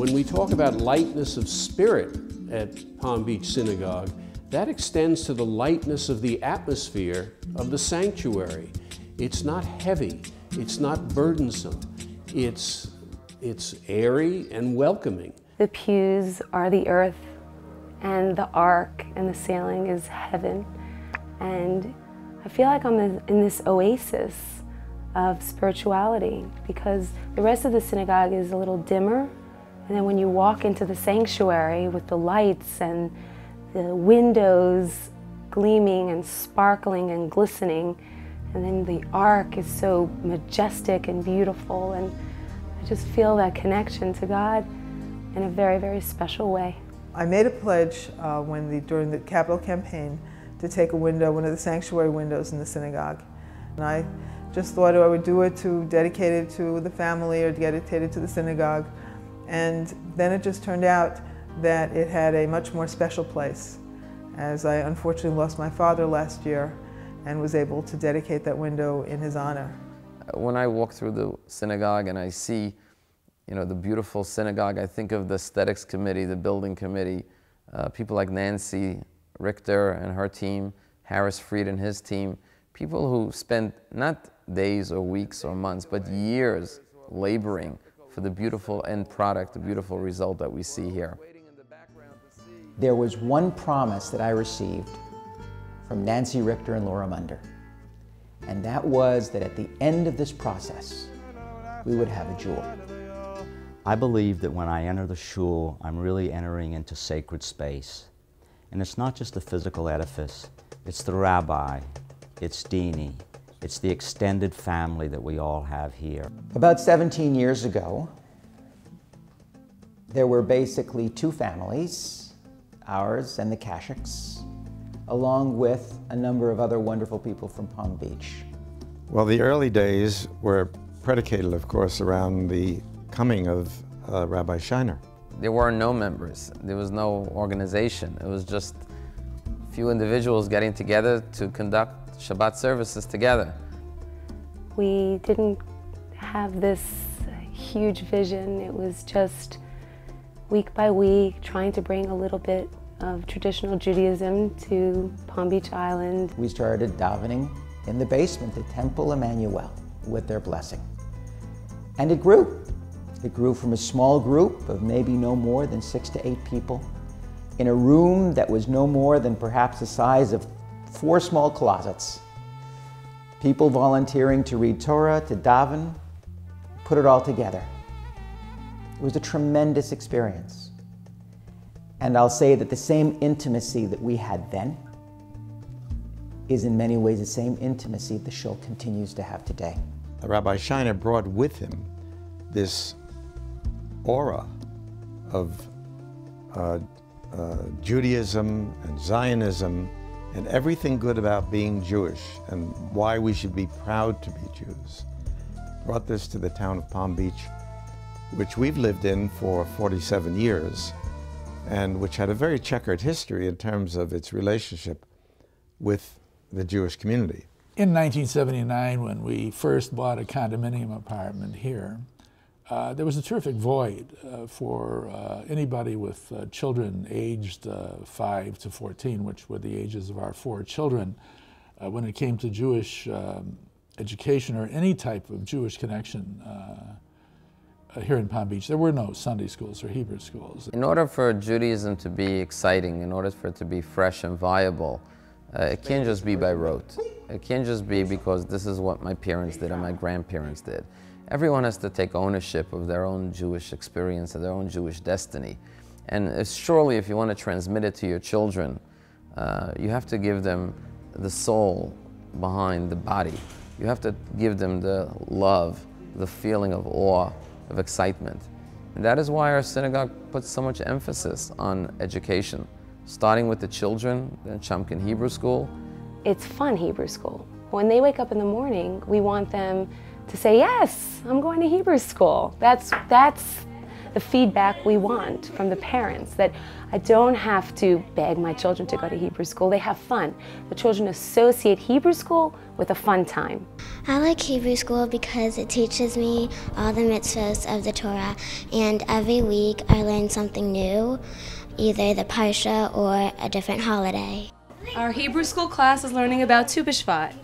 When we talk about lightness of spirit at Palm Beach Synagogue, that extends to the lightness of the atmosphere of the sanctuary. It's not heavy, it's not burdensome, it's airy and welcoming. The pews are the earth, and the ark and the ceiling is heaven. And I feel like I'm in this oasis of spirituality, because the rest of the synagogue is a little dimmer. And then when you walk into the sanctuary with the lights and the windows gleaming and sparkling and glistening, and then the ark is so majestic and beautiful, and I just feel that connection to God in a very, very special way. I made a pledge during the capital campaign to take a window, one of the sanctuary windows in the synagogue. And I just thought I would do it to dedicate it to the family or dedicate it to the synagogue. And then it just turned out that it had a much more special place, as I unfortunately lost my father last year and was able to dedicate that window in his honor. When I walk through the synagogue and I see, the beautiful synagogue, I think of the aesthetics committee, the building committee, people like Nancy Richter and her team, Harris Freed and his team, people who spent not days or weeks or months, but years laboring for the beautiful end product, the beautiful result that we see here. There was one promise that I received from Nancy Richter and Laura Munder, and that was that at the end of this process, we would have a jewel. I believe that when I enter the shul, I'm really entering into sacred space. And it's not just the physical edifice, it's the rabbi, it's Dini, it's the extended family that we all have here. About 17 years ago, there were basically two families, ours and the Kashiks, along with a number of other wonderful people from Palm Beach. Well, the early days were predicated, of course, around the coming of Rabbi Shiner. There were no members. There was no organization. It was just a few individuals getting together to conduct Shabbat services together. We didn't have this huge vision. It was just week by week trying to bring a little bit of traditional Judaism to Palm Beach Island. We started davening in the basement at Temple Emmanuel with their blessing. And it grew. It grew from a small group of maybe no more than 6 to 8 people in a room that was no more than perhaps the size of 4 small closets. People volunteering to read Torah, to daven, put it all together. It was a tremendous experience. And I'll say that the same intimacy that we had then is in many ways the same intimacy the shul continues to have today. Rabbi Shiner brought with him this aura of Judaism and Zionism and everything good about being Jewish and why we should be proud to be Jews. Brought this to the town of Palm Beach, which we've lived in for 47 years and which had a very checkered history in terms of its relationship with the Jewish community. In 1979, when we first bought a condominium apartment here, there was a terrific void for anybody with children aged 5 to 14, which were the ages of our 4 children, when it came to Jewish education or any type of Jewish connection here in Palm Beach. There were no Sunday schools or Hebrew schools. In order for Judaism to be exciting, in order for it to be fresh and viable, it can't just be by rote. It can't just be because this is what my parents did and my grandparents did. Everyone has to take ownership of their own Jewish experience and their own Jewish destiny. And surely if you want to transmit it to your children, you have to give them the soul behind the body. You have to give them the love, the feeling of awe, of excitement. And that is why our synagogue puts so much emphasis on education, starting with the children in Chumkin Hebrew School. It's fun Hebrew school. When they wake up in the morning, we want them to say, yes, I'm going to Hebrew school. That's the feedback we want from the parents, that I don't have to beg my children to go to Hebrew school. They have fun. The children associate Hebrew school with a fun time. I like Hebrew school because it teaches me all the mitzvahs of the Torah, and every week I learn something new, either the Parsha or a different holiday. Our Hebrew school class is learning about Tu B'Shvat.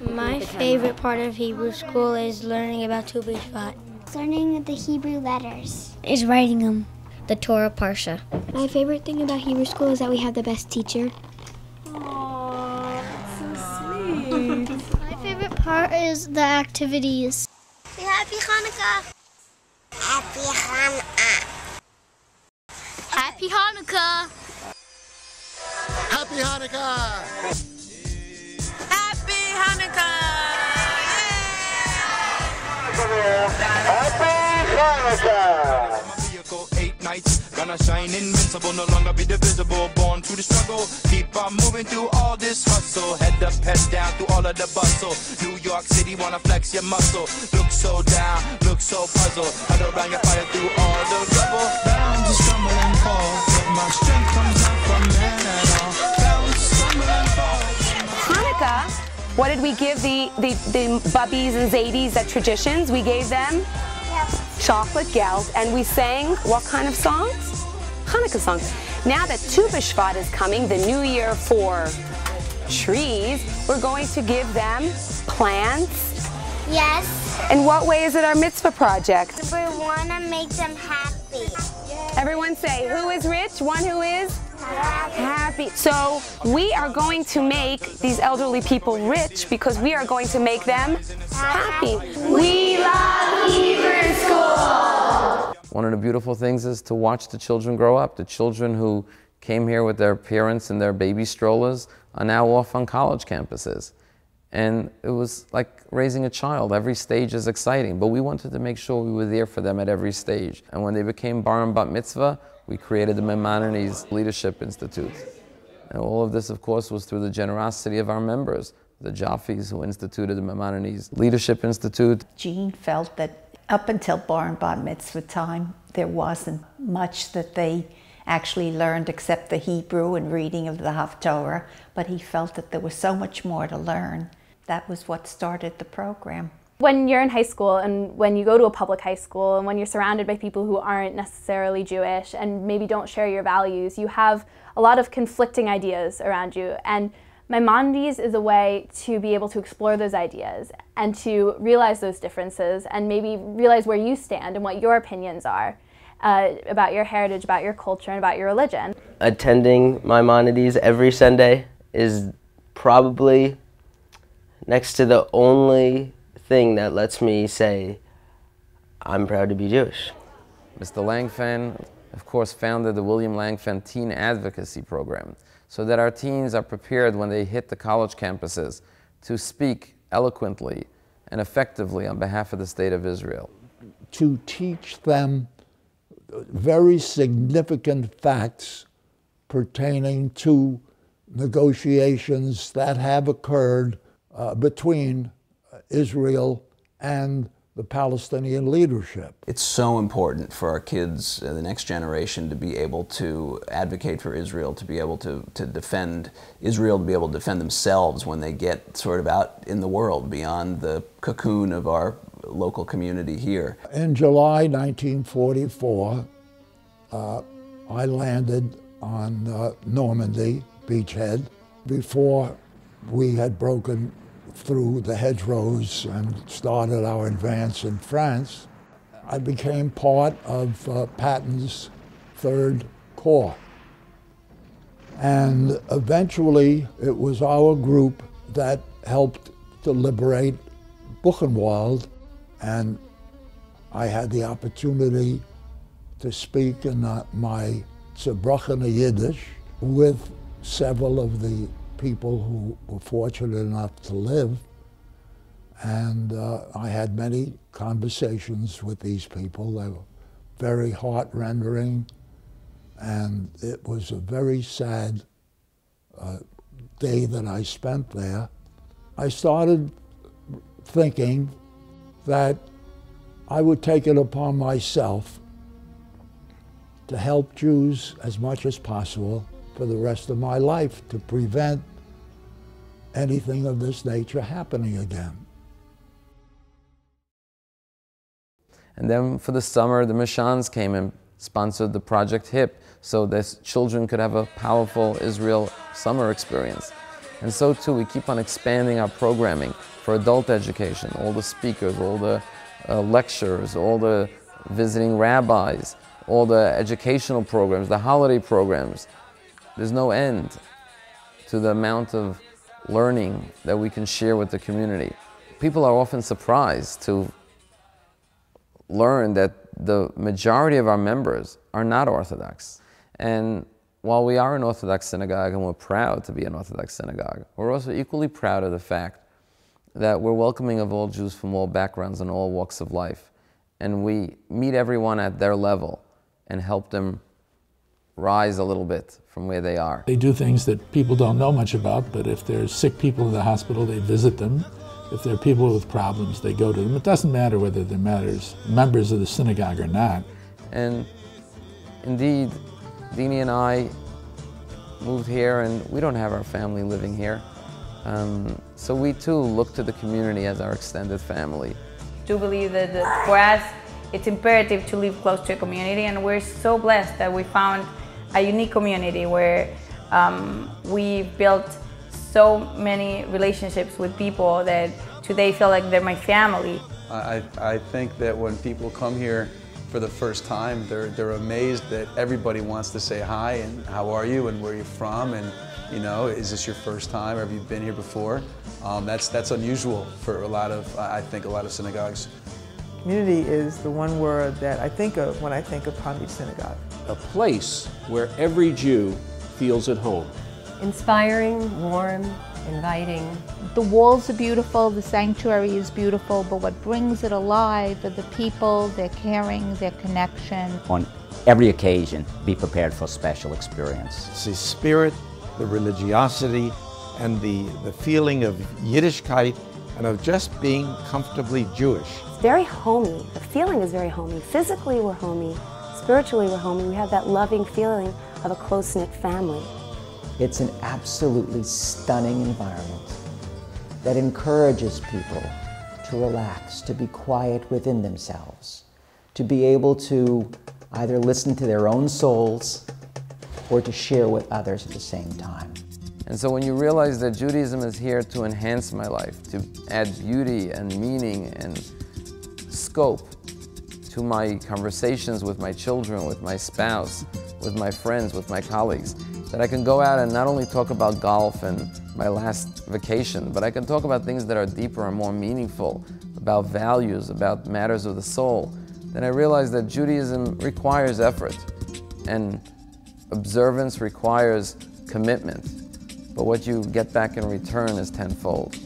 My favorite part of Hebrew school is learning about Tu B'Shvat. Learning the Hebrew letters. Is writing them. The Torah Parsha. My favorite thing about Hebrew school is that we have the best teacher. Aww, that's so sweet. My favorite part is the activities. Say Happy Hanukkah. Happy Hanukkah. Happy Hanukkah. Happy Hanukkah. Happy Hanukkah! Happy Hanukkah! Gonna shine invincible, no longer be divisible. Born through the struggle, keep on moving through all this hustle. Head up, head down through all of the bustle. New York City wanna flex your muscle. Look so down, look so puzzled. Huddle around your fire through all the rubble. Bound to stumble and fall, but my strength comes out from man at all. Bound to stumble and fall. Hanukkah, what did we give the bubbies and zadies at Traditions? We gave them chocolate gelt, and we sang what kind of songs? Hanukkah songs. Now that Tu B'Shvat is coming, the new year for trees, we're going to give them plants. Yes. In what way is it our mitzvah project? We want to make them happy. Everyone say, who is rich? One who is? Happy. So we are going to make these elderly people rich because we are going to make them happy. We love Hebrew school. One of the beautiful things is to watch the children grow up. The children who came here with their parents and their baby strollers are now off on college campuses. And it was like raising a child. Every stage is exciting, but we wanted to make sure we were there for them at every stage. And when they became bar and bat mitzvah, we created the Maimonides Leadership Institute. And all of this, of course, was through the generosity of our members, the Jaffes who instituted the Maimonides Leadership Institute. Jean felt that up until bar and bat mitzvah time, there wasn't much that they actually learned except the Hebrew and reading of the Haftorah, but he felt that there was so much more to learn. That was what started the program. When you're in high school and when you go to a public high school and when you're surrounded by people who aren't necessarily Jewish and maybe don't share your values, you have a lot of conflicting ideas around you. And Maimonides is a way to be able to explore those ideas and to realize those differences and maybe realize where you stand and what your opinions are about your heritage, about your culture, and about your religion. Attending Maimonides every Sunday is probably next to the only thing that lets me say, I'm proud to be Jewish. Mr. Langfen, of course, founded the William Langfen Teen Advocacy Program so that our teens are prepared when they hit the college campuses to speak eloquently and effectively on behalf of the State of Israel. To teach them very significant facts pertaining to negotiations that have occurred between Israel and the Palestinian leadership. It's so important for our kids, the next generation, to be able to advocate for Israel, to be able to defend Israel, to be able to defend themselves when they get sort of out in the world beyond the cocoon of our local community here. In July 1944, I landed on Normandy, beachhead, before we had broken through the hedgerows and started our advance in France. I became part of Patton's Third Corps. And eventually it was our group that helped to liberate Buchenwald, and I had the opportunity to speak in my Zerbrochene Yiddish with several of the people who were fortunate enough to live. And I had many conversations with these people. They were very heart-rending, and it was a very sad day that I spent there. I started thinking that I would take it upon myself to help Jews as much as possible for the rest of my life to prevent anything of this nature happening again. And then for the summer, the Mishans came and sponsored the Project HIP so that children could have a powerful Israel summer experience. And so too, we keep on expanding our programming for adult education, all the speakers, all the lecturers, all the visiting rabbis, all the educational programs, the holiday programs. There's no end to the amount of learning that we can share with the community. People are often surprised to learn that the majority of our members are not Orthodox. And while we are an Orthodox synagogue and we're proud to be an Orthodox synagogue, we're also equally proud of the fact that we're welcoming of all Jews from all backgrounds and all walks of life. And we meet everyone at their level and help them rise a little bit from where they are. They do things that people don't know much about, but if there's sick people in the hospital, they visit them. If there are people with problems, they go to them. It doesn't matter whether they're members of the synagogue or not. And indeed, Dini and I moved here, and we don't have our family living here. So we too look to the community as our extended family. I do believe that for us, it's imperative to live close to a community, and we're so blessed that we found a unique community where we built so many relationships with people that today feel like they're my family. I think that when people come here for the first time, they're amazed that everybody wants to say hi and how are you and where you're from, and you know, is this your first time or have you been here before? That's unusual for I think a lot of synagogues. Community is the one word that I think of when I think of Palm Beach Synagogue. A place where every Jew feels at home. Inspiring, warm, inviting. The walls are beautiful, the sanctuary is beautiful, but what brings it alive are the people, their caring, their connection. On every occasion, be prepared for a special experience. It's the spirit, the religiosity, and the feeling of Yiddishkeit and of just being comfortably Jewish. It's very homey. The feeling is very homey. Physically, we're homey. Spiritually, we're homey. We have that loving feeling of a close-knit family. It's an absolutely stunning environment that encourages people to relax, to be quiet within themselves, to be able to either listen to their own souls or to share with others at the same time. And so when you realize that Judaism is here to enhance my life, to add beauty and meaning and scope to my conversations with my children, with my spouse, with my friends, with my colleagues, that I can go out and not only talk about golf and my last vacation, but I can talk about things that are deeper and more meaningful, about values, about matters of the soul, then I realize that Judaism requires effort and observance requires commitment. But what you get back in return is tenfold.